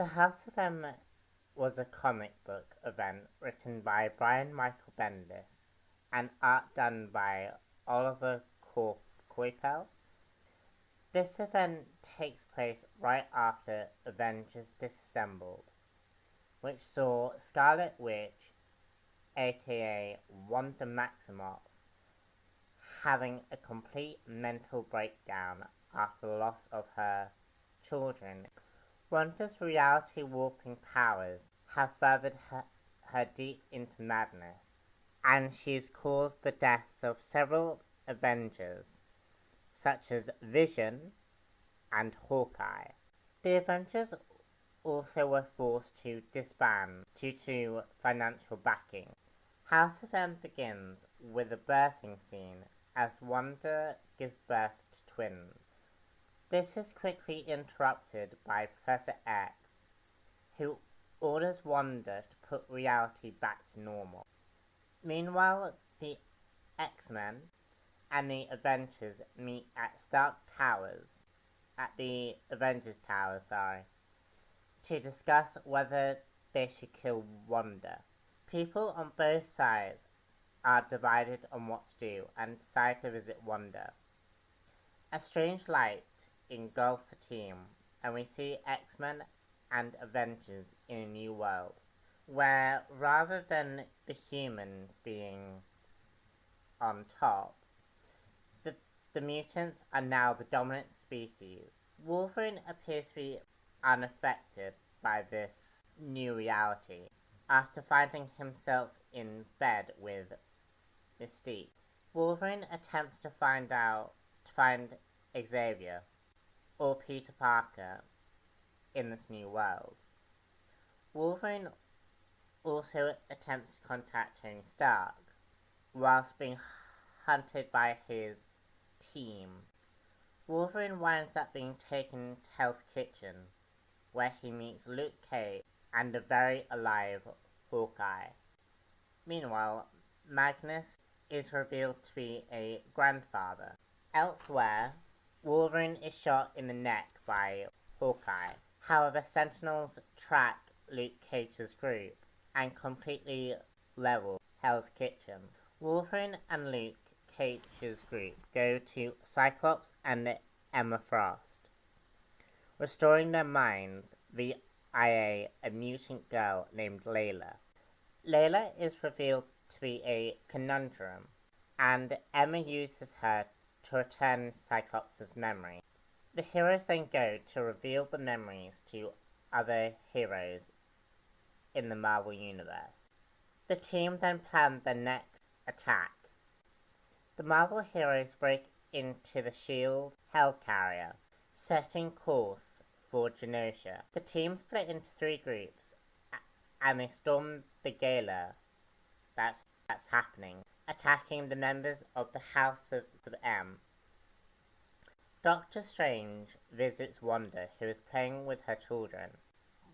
The House of M was a comic book event written by Brian Michael Bendis and art done by Oliver Coipel. This event takes place right after Avengers Disassembled, which saw Scarlet Witch, aka Wanda Maximoff, having a complete mental breakdown after the loss of her children. Wanda's reality warping powers have furthered her deep into madness, and she's caused the deaths of several Avengers, such as Vision and Hawkeye. The Avengers also were forced to disband due to financial backing. House of M begins with a birthing scene as Wanda gives birth to twins. This is quickly interrupted by Professor X, who orders Wanda to put reality back to normal. Meanwhile, the X-Men and the Avengers meet at the Avengers Towers, to discuss whether they should kill Wanda. People on both sides are divided on what to do and decide to visit Wanda. A strange light engulfs the team, and we see X-Men and Avengers in a new world, where rather than the humans being on top, the mutants are now the dominant species. Wolverine appears to be unaffected by this new reality after finding himself in bed with Mystique. Wolverine attempts to find Xavier or Peter Parker in this new world. Wolverine also attempts to contact Tony Stark whilst being hunted by his team. Wolverine winds up being taken to Hell's Kitchen, where he meets Luke Cage and a very alive Hawkeye. Meanwhile, Magnus is revealed to be a grandfather. Elsewhere, Wolverine is shot in the neck by Hawkeye. However, Sentinels track Luke Cage's group and completely level Hell's Kitchen. Wolverine and Luke Cage's group go to Cyclops and Emma Frost, restoring their minds via a mutant girl named Layla. Layla is revealed to be a conundrum, and Emma uses her to return Cyclops' memory. The heroes then go to reveal the memories to other heroes in the Marvel Universe. The team then plan their next attack. The Marvel heroes break into the S.H.I.E.L.D. Helicarrier, setting course for Genosha. The team split into 3 groups, and they storm the gala that's happening, attacking the members of the House of M. Doctor Strange visits Wanda, who is playing with her children.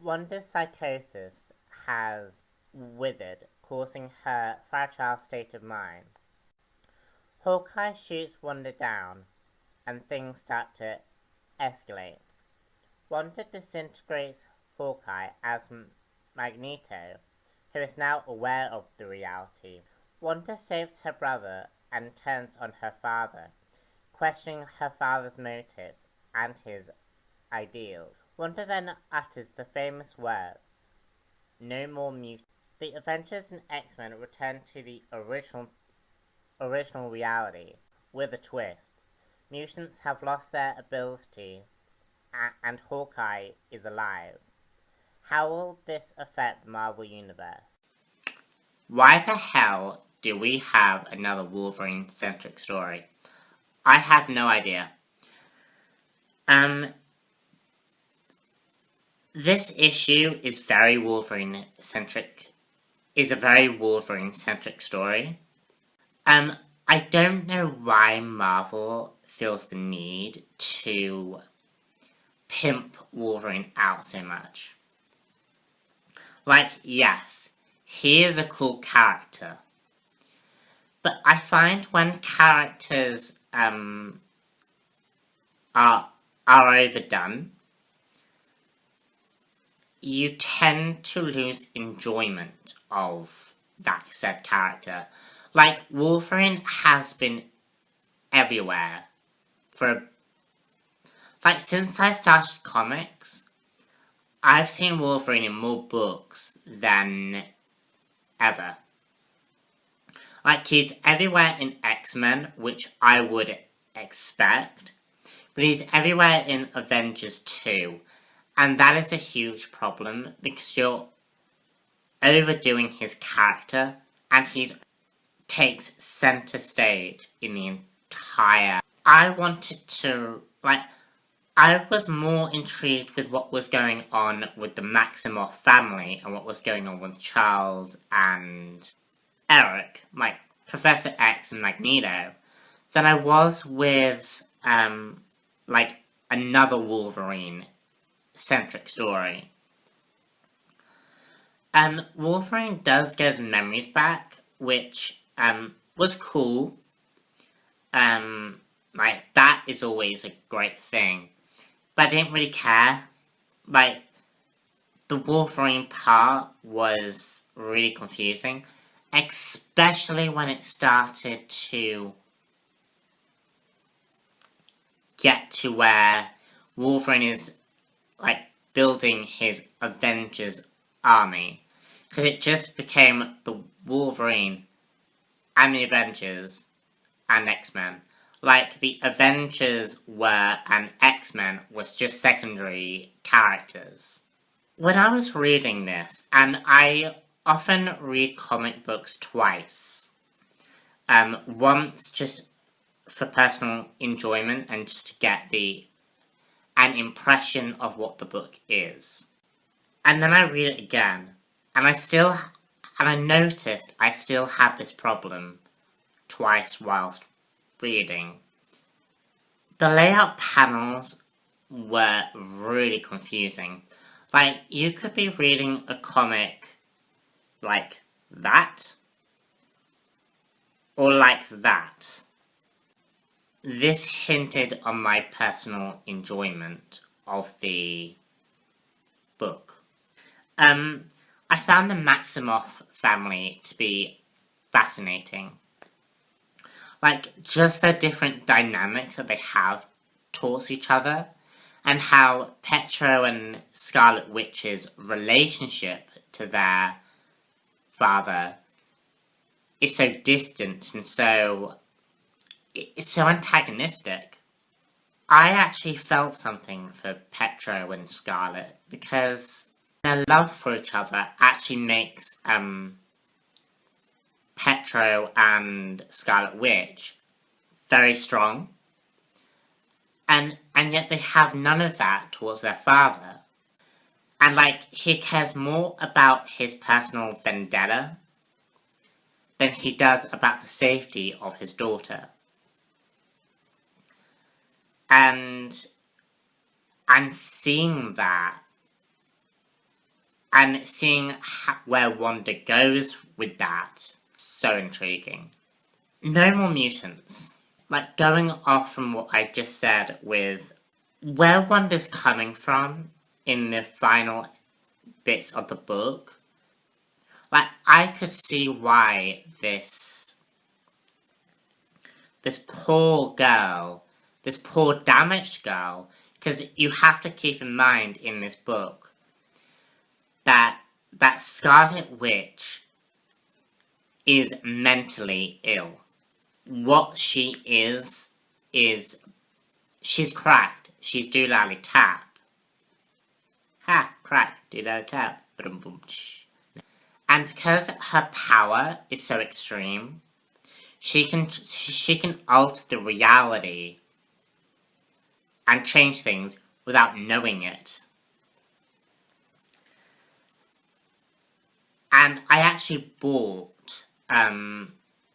Wanda's psychosis has withered, causing her fragile state of mind. Hawkeye shoots Wanda down, and things start to escalate. Wanda disintegrates Hawkeye as Magneto, who is now aware of the reality. Wanda saves her brother and turns on her father, questioning her father's motives and his ideals. Wanda then utters the famous words, "No more mutants." The Avengers and X-Men return to the original reality with a twist. Mutants have lost their ability, and Hawkeye is alive. How will this affect the Marvel Universe? Why the hell do we have another Wolverine-centric story? I have no idea. This issue is a very Wolverine-centric story. I don't know why Marvel feels the need to pimp Wolverine out so much. Like, yes, he is a cool character, but I find when characters are overdone, you tend to lose enjoyment of that said character. Like, Wolverine has been everywhere since I started comics. I've seen Wolverine in more books than ever. Like, he's everywhere in X-Men, which I would expect, but he's everywhere in Avengers 2, and that is a huge problem, because you're overdoing his character, and he takes center stage in the entire... I was more intrigued with what was going on with the Maximoff family, and what was going on with Charles and Eric, like Professor X and Magneto, than I was with, another Wolverine-centric story. Wolverine does get his memories back, which, was cool. That is always a great thing. But I didn't really care. Like, the Wolverine part was really confusing. Especially when it started to get to where Wolverine is, building his Avengers army. Because it just became the Wolverine and the Avengers and X-Men. Like, the Avengers were, and X-Men was just secondary characters. When I was reading this, and I often read comic books twice. Once just for personal enjoyment and just to get an impression of what the book is. And then I read it again, and I noticed I still had this problem twice whilst reading. The layout panels were really confusing. Like, you could be reading a comic like that, or like that. This hinted on my personal enjoyment of the book. I found the Maximoff family to be fascinating. Like, just the different dynamics that they have towards each other, and how Petro and Scarlet Witch's relationship to their father is so distant and it's so antagonistic. I actually felt something for Petro and Scarlet, because their love for each other actually makes Petro and Scarlet Witch very strong, and yet they have none of that towards their father. And, he cares more about his personal vendetta than he does about the safety of his daughter. And seeing that, and seeing where Wanda goes with that, so intriguing. No more mutants. Going off from what I just said with where Wanda's coming from in the final bits of the book, I could see why this poor girl, this poor damaged girl, because you have to keep in mind in this book that Scarlet Witch is mentally ill. What she is she's cracked. She's doolally tap. Ha, crack, doolally tap. And because her power is so extreme, she can alter the reality and change things without knowing it. And I actually bought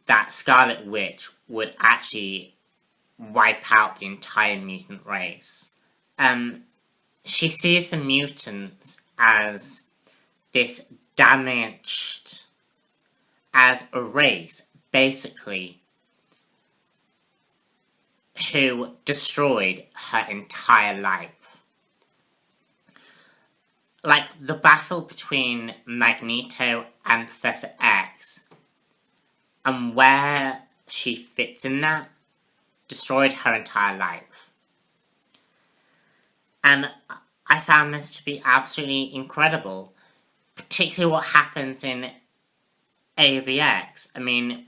that Scarlet Witch would actually wipe out the entire mutant race. She sees the mutants as this damaged, as a race, basically, who destroyed her entire life. like, the battle between Magneto and Professor X, and where she fits in that, destroyed her entire life. And I found this to be absolutely incredible, particularly what happens in AVX. I mean,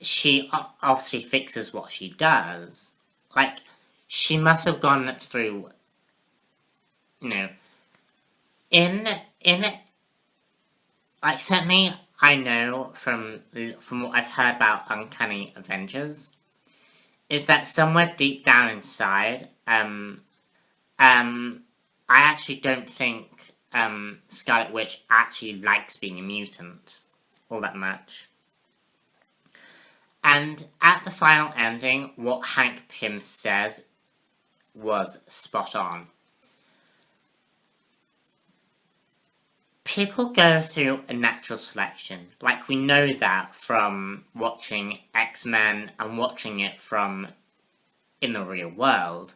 she obviously fixes what she does. Like, she must have gone through, you know, like, certainly I know from what I've heard about Uncanny Avengers, is that somewhere deep down inside, I actually don't think, Scarlet Witch actually likes being a mutant all that much. And at the final ending, what Hank Pym says was spot on. People go through a natural selection. Like, we know that from watching X-Men and watching it from in the real world,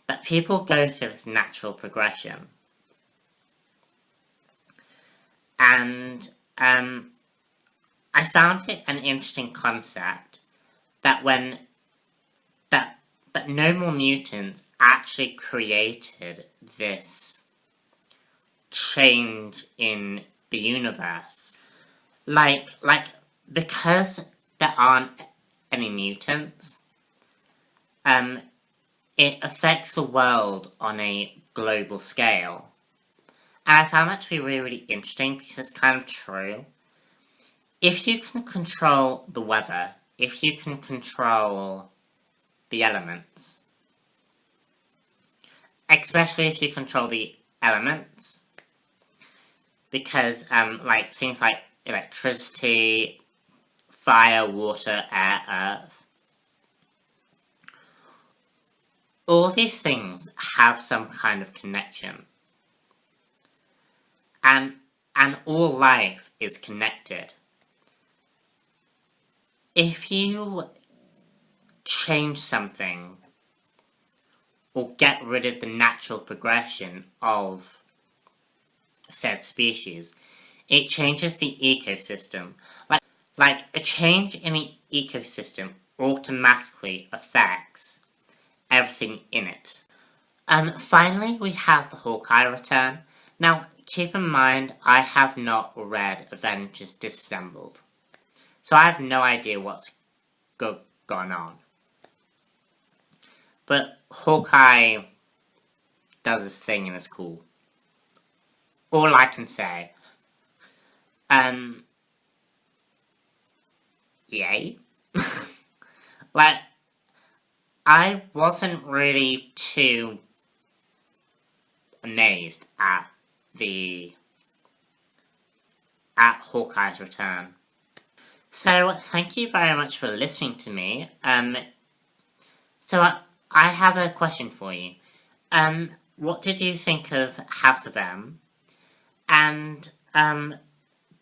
that people go through this natural progression. And I found it an interesting concept that that No More Mutants actually created this change in the universe. Like, because there aren't any mutants, it affects the world on a global scale. And I found that to be really, really interesting because it's kind of true. If you can control the weather, if you can control the elements, especially if you control the elements, because like things like electricity, fire, water, air, earth, all these things have some kind of connection. And all life is connected. If you change something or get rid of the natural progression of said species, it changes the ecosystem. Like a change in the ecosystem automatically affects everything in it. Finally, we have the Hawkeye return. Now, keep in mind, I have not read Avengers Disassembled, so I have no idea what's gone on. But Hawkeye does his thing and is cool. All I can say. Yay. Like, I wasn't really too amazed at Hawkeye's return. So, thank you very much for listening to me. So I have a question for you. What did you think of House of M? And,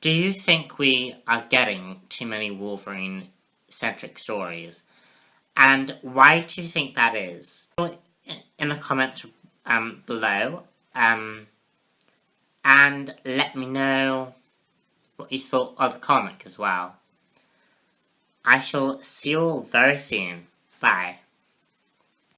do you think we are getting too many Wolverine-centric stories? And why do you think that is? In the comments below, and let me know what you thought of the comic as well. I shall see you all very soon. Bye.